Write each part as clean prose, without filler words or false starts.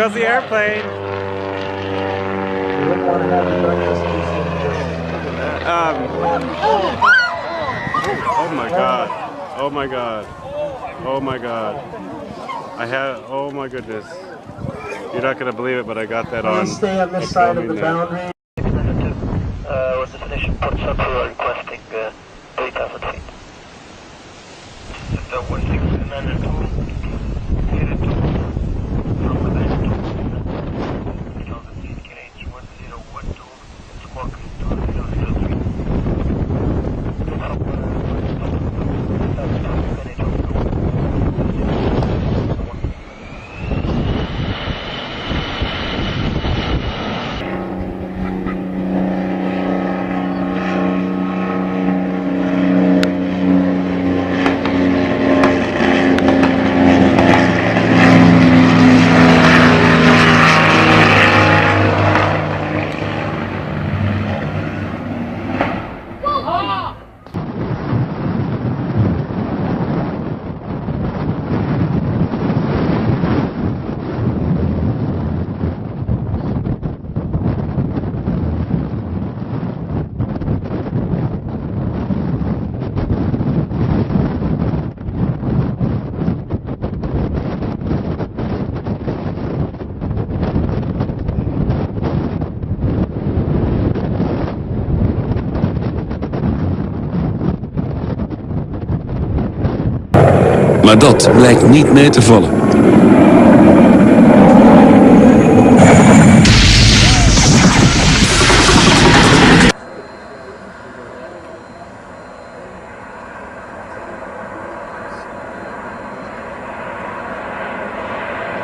goes the airplane. Oh my god. Oh my god. Oh my god. Oh my goodness. You're not gonna believe it, but I got that on. Stay on this side of the boundary. When the definition puts up who are requesting 3,000 feet. So 1692, clear it to from the band to 3,000 feet, KH 1012, squawk 2003. Maar dat blijkt niet mee te vallen.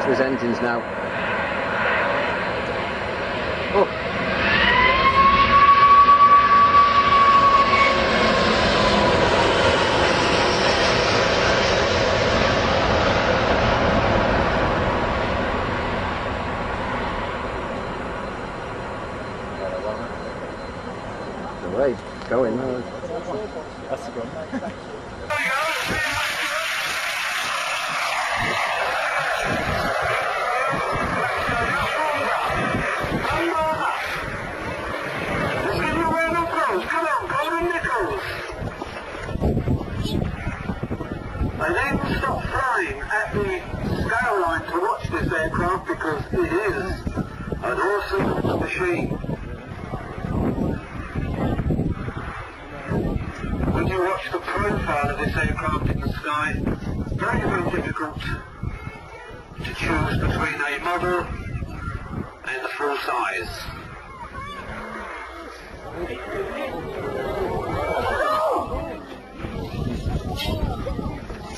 To his engines now. Oh. Right, going now. That's the gun. They then stop flying at the scale line to watch this aircraft because it is an awesome machine. When you watch the profile of this aircraft in the sky, very, very difficult to choose between a model and the full size.